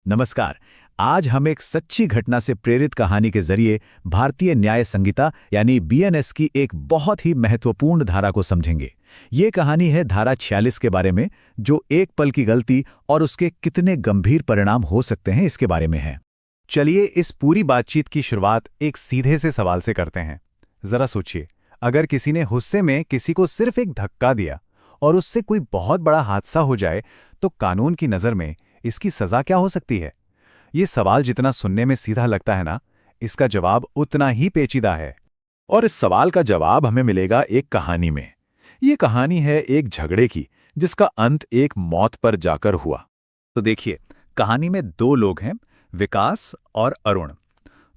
नमस्कार। आज हम एक सच्ची घटना से प्रेरित कहानी के जरिए भारतीय न्याय संहिता यानी बीएनएस की एक बहुत ही महत्वपूर्ण धारा को समझेंगे। ये कहानी है धारा 46 के बारे में, जो एक पल की गलती और उसके कितने गंभीर परिणाम हो सकते हैं इसके बारे में है। चलिए इस पूरी बातचीत की शुरुआत एक सीधे से सवाल से करते हैं। जरा सोचिए, अगर किसी ने गुस्से में किसी को सिर्फ एक धक्का दिया और उससे कोई बहुत बड़ा हादसा हो जाए, तो कानून की नज़र में इसकी सज़ा क्या हो सकती है? ये सवाल जितना सुनने में सीधा लगता है ना, इसका जवाब उतना ही पेचीदा है। और इस सवाल का जवाब हमें मिलेगा एक कहानी में। ये कहानी है एक झगड़े की, जिसका अंत एक मौत पर जाकर हुआ। तो देखिए, कहानी में दो लोग हैं, विकास और अरुण।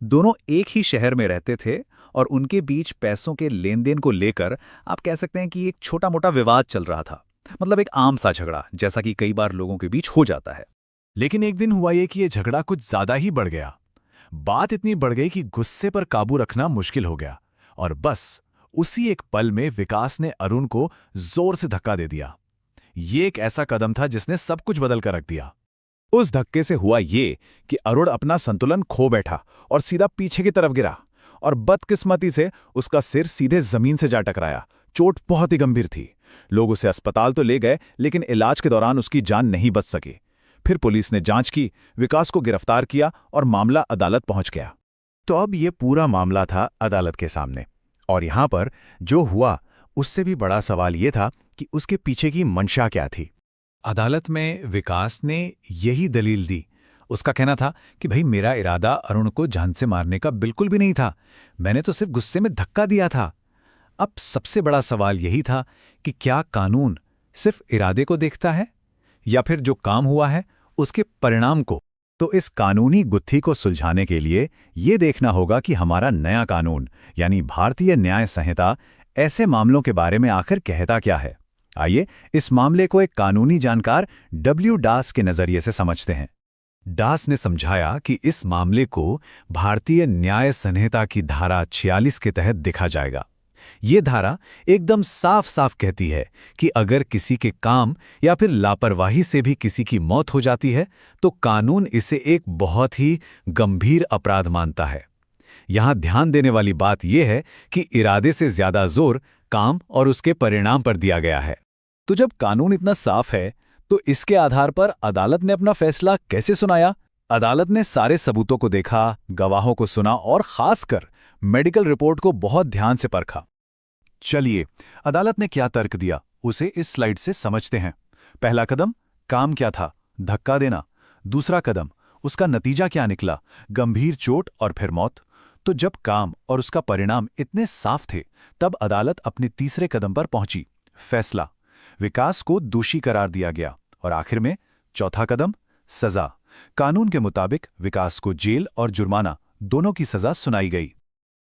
दोनों एक ही शहर में रहते थे और उनके बीच पैसों के लेन देन को लेकर आप कह सकते हैं कि एक छोटा मोटा विवाद चल रहा था। मतलब एक आम सा झगड़ा, जैसा कि कई बार लोगों के बीच हो जाता है। लेकिन एक दिन हुआ ये कि ये झगड़ा कुछ ज्यादा ही बढ़ गया। बात इतनी बढ़ गई कि गुस्से पर काबू रखना मुश्किल हो गया, और बस उसी एक पल में विकास ने अरुण को जोर से धक्का दे दिया। ये एक ऐसा कदम था जिसने सब कुछ बदल कर रख दिया। उस धक्के से हुआ ये कि अरुण अपना संतुलन खो बैठा और सीधा पीछे की तरफ गिरा, और बदकिस्मती से उसका सिर सीधे जमीन से जा टकराया। चोट बहुत ही गंभीर थी। लोग उसे अस्पताल तो ले गए, लेकिन इलाज के दौरान उसकी जान नहीं बच सकी। फिर पुलिस ने जांच की, विकास को गिरफ्तार किया और मामला अदालत पहुंच गया। तो अब ये पूरा मामला था अदालत के सामने, और यहाँ पर जो हुआ उससे भी बड़ा सवाल ये था कि उसके पीछे की मंशा क्या थी। अदालत में विकास ने यही दलील दी। उसका कहना था कि भाई, मेरा इरादा अरुण को जान से मारने का बिल्कुल भी नहीं था, मैंने तो सिर्फ गुस्से में धक्का दिया था। अब सबसे बड़ा सवाल यही था कि क्या कानून सिर्फ इरादे को देखता है, या फिर जो काम हुआ है उसके परिणाम को? तो इस कानूनी गुत्थी को सुलझाने के लिए ये देखना होगा कि हमारा नया कानून यानी भारतीय न्याय संहिता ऐसे मामलों के बारे में आखिर कहता क्या है। आइए इस मामले को एक कानूनी जानकार डब्ल्यू डास के नजरिए से समझते हैं। डास ने समझाया कि इस मामले को भारतीय न्याय संहिता की धारा 46 के तहत देखा जाएगा। ये धारा एकदम साफ साफ कहती है कि अगर किसी के काम या फिर लापरवाही से भी किसी की मौत हो जाती है, तो कानून इसे एक बहुत ही गंभीर अपराध मानता है। यहां ध्यान देने वाली बात यह है कि इरादे से ज्यादा जोर काम और उसके परिणाम पर दिया गया है। तो जब कानून इतना साफ है, तो इसके आधार पर अदालत ने अपना फैसला कैसे सुनाया? अदालत ने सारे सबूतों को देखा, गवाहों को सुना और खासकर मेडिकल रिपोर्ट को बहुत ध्यान से परखा। चलिए, अदालत ने क्या तर्क दिया उसे इस स्लाइड से समझते हैं। पहला कदम, काम क्या था? धक्का देना। दूसरा कदम, उसका नतीजा क्या निकला? गंभीर चोट और फिर मौत। तो जब काम और उसका परिणाम इतने साफ थे, तब अदालत अपने तीसरे कदम पर पहुंची, फैसला। विकास को दोषी करार दिया गया, और आखिर में चौथा कदम, सजा। कानून के मुताबिक विकास को जेल और जुर्माना दोनों की सजा सुनाई गई।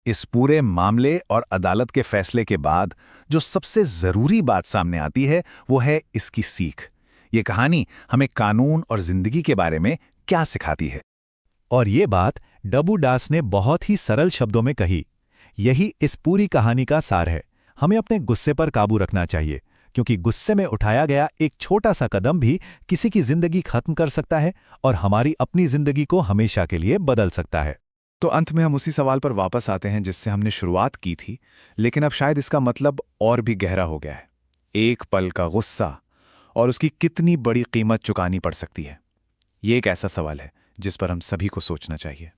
इस पूरे मामले और अदालत के फैसले के बाद जो सबसे जरूरी बात सामने आती है, वो है इसकी सीख। ये कहानी हमें कानून और जिंदगी के बारे में क्या सिखाती है? और ये बात डब्ल्यू डास ने बहुत ही सरल शब्दों में कही। यही इस पूरी कहानी का सार है। हमें अपने गुस्से पर काबू रखना चाहिए, क्योंकि गुस्से में उठाया गया एक छोटा सा कदम भी किसी की जिंदगी खत्म कर सकता है और हमारी अपनी जिंदगी को हमेशा के लिए बदल सकता है। तो अंत में हम उसी सवाल पर वापस आते हैं जिससे हमने शुरुआत की थी, लेकिन अब शायद इसका मतलब और भी गहरा हो गया है। एक पल का गुस्सा और उसकी कितनी बड़ी कीमत चुकानी पड़ सकती है। ये एक ऐसा सवाल है जिस पर हम सभी को सोचना चाहिए।